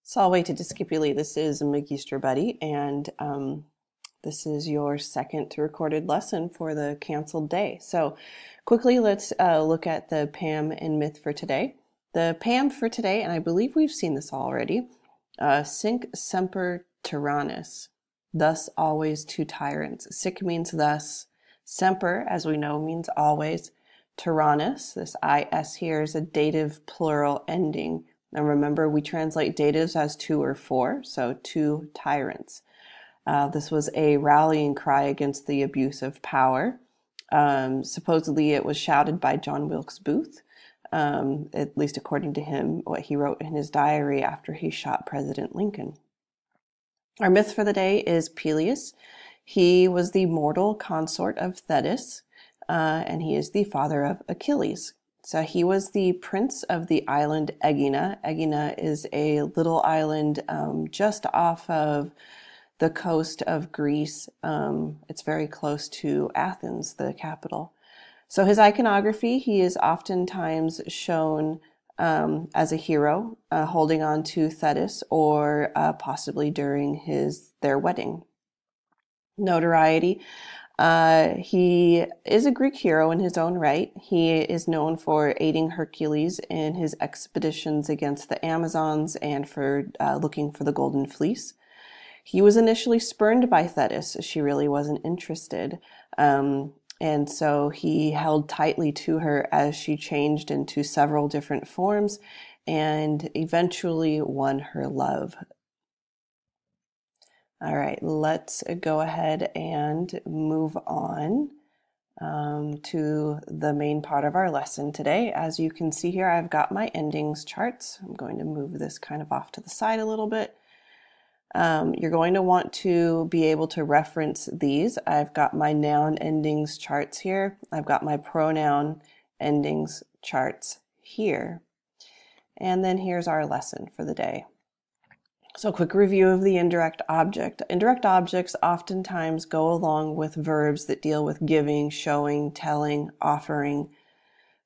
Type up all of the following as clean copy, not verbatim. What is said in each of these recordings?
Salve to Discipuli, this is Magister Buddy, and this is your second recorded lesson for the canceled day. So quickly, let's look at the Pam and myth for today. The Pam for today, and I believe we've seen this already, Sic semper tyrannus, thus always two tyrants. Sic means thus, semper, as we know, means always. Tyrannus, this is here, is a dative plural ending. Now remember, we translate datives as two or four, so two tyrants. This was a rallying cry against the abuse of power. Supposedly it was shouted by John Wilkes Booth, at least according to him, what he wrote in his diary after he shot President Lincoln. Our myth for the day is Peleus. He was the mortal consort of Thetis, and he is the father of Achilles. So he was the prince of the island Aegina. Aegina is a little island just off of the coast of Greece. It's very close to Athens, the capital. So his iconography, he is oftentimes shown as a hero holding on to Thetis, or possibly during their wedding. Notoriety. He is a Greek hero in his own right. He is known for aiding Hercules in his expeditions against the Amazons and for looking for the Golden Fleece. He was initially spurned by Thetis. She really wasn't interested. And so he held tightly to her as she changed into several different forms and eventually won her love. All right, let's go ahead and move on to the main part of our lesson today. As you can see here, I've got my endings charts. I'm going to move this kind of off to the side a little bit. You're going to want to be able to reference these. I've got my noun endings charts here. I've got my pronoun endings charts here. And then here's our lesson for the day. So a quick review of the indirect object. Indirect objects oftentimes go along with verbs that deal with giving, showing, telling, offering.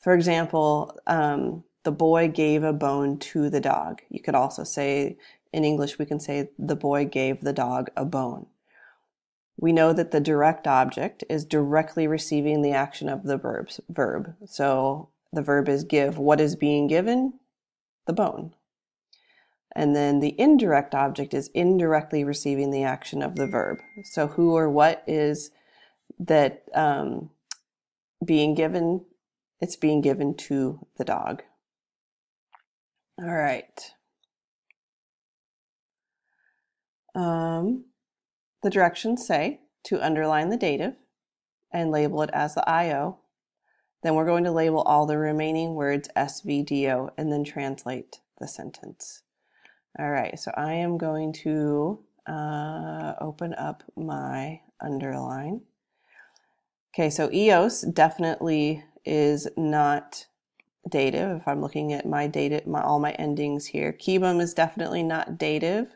For example, the boy gave a bone to the dog. You could also say, in English, we can say the boy gave the dog a bone. We know that the direct object is directly receiving the action of the verb. So the verb is give. What is being given? The bone. And then the indirect object is indirectly receiving the action of the verb. So who or what is that being given? It's being given to the dog. All right. The directions say to underline the dative and label it as the IO. Then we're going to label all the remaining words SVDO and then translate the sentence. All right, so I am going to open up my underline. Okay, so EOS definitely is not dative. If I'm looking at my dative, all my endings here, Kibum is definitely not dative.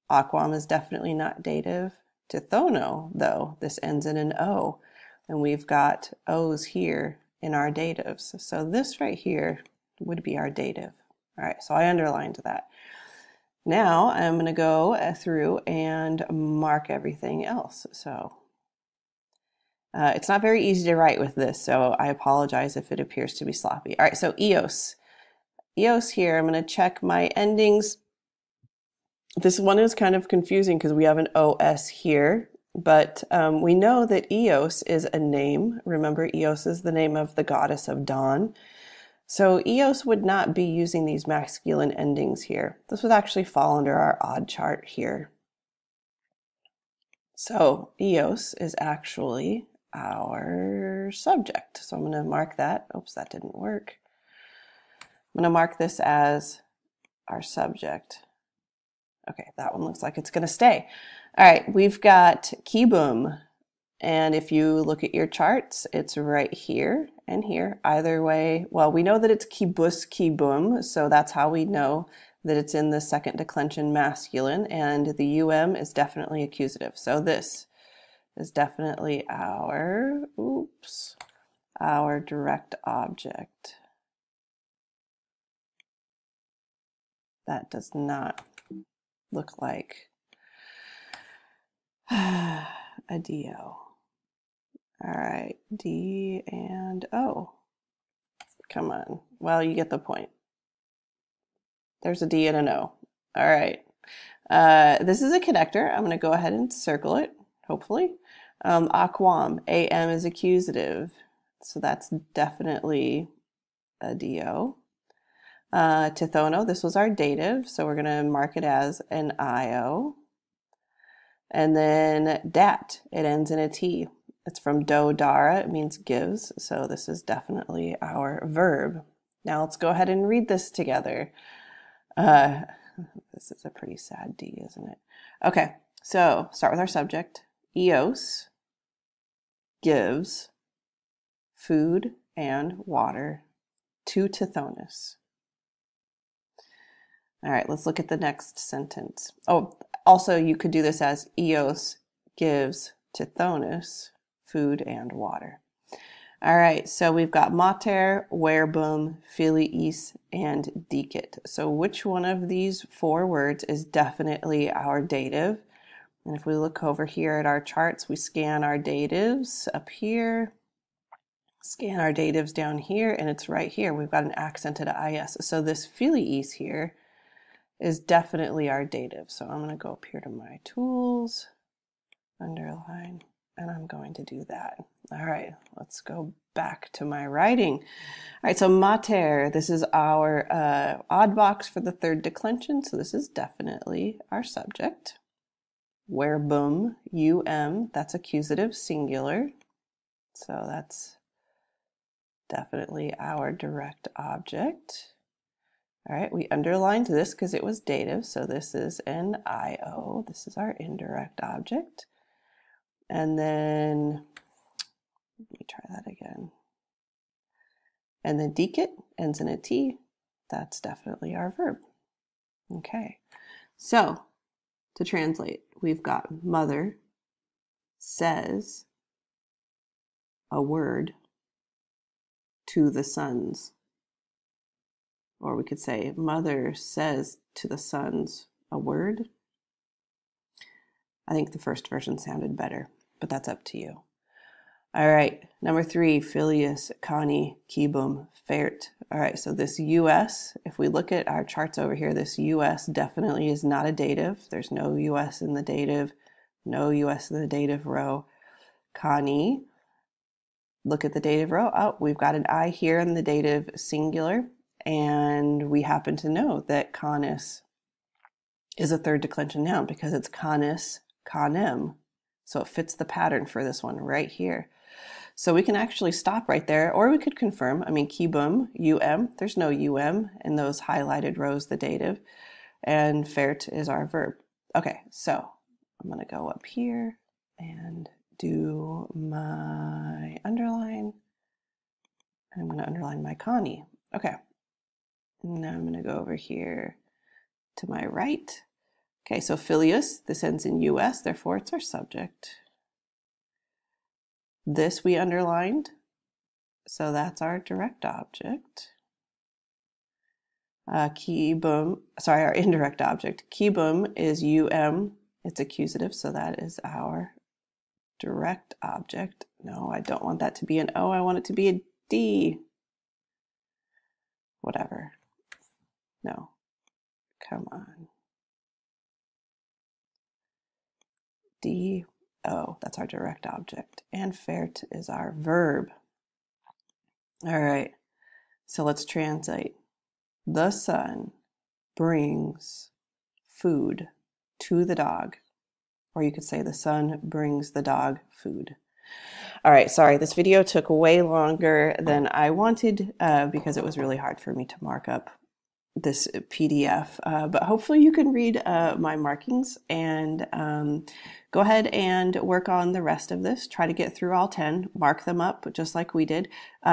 Aquam is definitely not dative. Tithono, though, this ends in an O, and we've got O's here in our datives. So this right here would be our dative. All right, so I underlined that. Now I'm going to go through and mark everything else. So it's not very easy to write with this, so I apologize if it appears to be sloppy. All right, so EOS. EOS here, I'm going to check my endings. This one is kind of confusing because we have an OS here, but we know that Eos is a name. Remember, Eos is the name of the goddess of dawn. So Eos would not be using these masculine endings here. This would actually fall under our odd chart here. So Eos is actually our subject. So I'm going to mark that. Oops, that didn't work. I'm going to mark this as our subject. Okay, that one looks like it's going to stay. All right, we've got Kibum. And if you look at your charts, it's right here and here. Either way, well, we know that it's kibus, kibum, so that's how we know that it's in the second declension masculine, and the UM is definitely accusative. So this is definitely our direct object. That does not look like? A DO. All right, D and O. Come on. Well, you get the point. There's a D and an O. All right. This is a connector. I'm going to go ahead and circle it, hopefully. Aquam, AM is accusative. So that's definitely a DO. Tithono, this was our dative. So we're going to mark it as an IO. And then dat, it ends in a T. It's from do dara, it means gives. So this is definitely our verb. Now let's go ahead and read this together. This is a pretty sad D, isn't it? Okay, so start with our subject. Eos gives food and water to Tithonus. All right, let's look at the next sentence. Oh, also you could do this as Eos gives Tithonus food and water. All right, so we've got mater, verbum, filiis, and dicit. So which one of these four words is definitely our dative? And if we look over here at our charts, we scan our datives up here, scan our datives down here, and it's right here. We've got an accented IS. So this filiis here is definitely our dative. So I'm going to go up here to my tools, underline, and I'm going to do that. All right, let's go back to my writing. All right, so mater, this is our odd box for the third declension, so this is definitely our subject. Verbum, that's accusative singular, so that's definitely our direct object. All right, we underlined this because it was dative, so this is an IO. This is our indirect object. And then, let me try that again. And then dicit ends in a T. That's definitely our verb. Okay, so to translate, we've got mother says a word to the sons. Or we could say mother says to the sons a word. I think the first version sounded better, but that's up to you. All right, number 3, filius, cani, cibum, fert. All right, so this US, if we look at our charts over here, this US definitely is not a dative. There's no US in the dative, no US in the dative row. Cani, look at the dative row. Oh, we've got an I here in the dative singular, and we happen to know that canis is a third declension noun because it's canis, canem. So it fits the pattern for this one right here. So we can actually stop right there, or we could confirm. I mean, cibum, there's no in those highlighted rows, the dative, and fert is our verb. Okay, so I'm going to go up here and do my underline, and I'm going to underline my cani. Okay, and now I'm going to go over here to my right. Okay, so filius, this ends in US, therefore it's our subject. This we underlined, so that's our direct object. Cibum, sorry, our indirect object. Cibum is it's accusative, so that is our direct object. No, I don't want that to be an O, I want it to be a D. Whatever. No, come on. D-O, that's our direct object. And fert is our verb. All right, so let's translate. The son brings food to the dog. Or you could say the son brings the dog food. All right, sorry, this video took way longer than I wanted because it was really hard for me to mark up this PDF, but hopefully you can read my markings and go ahead and work on the rest of this. Try to get through all 10, mark them up just like we did.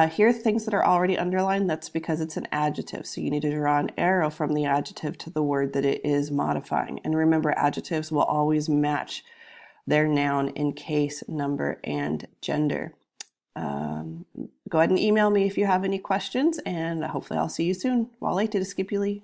Here are things that are already underlined. That's because it's an adjective, so you need to draw an arrow from the adjective to the word that it is modifying. And remember, adjectives will always match their noun in case, number, and gender. Go ahead and email me if you have any questions, and hopefully I'll see you soon. Waleite, skipuli.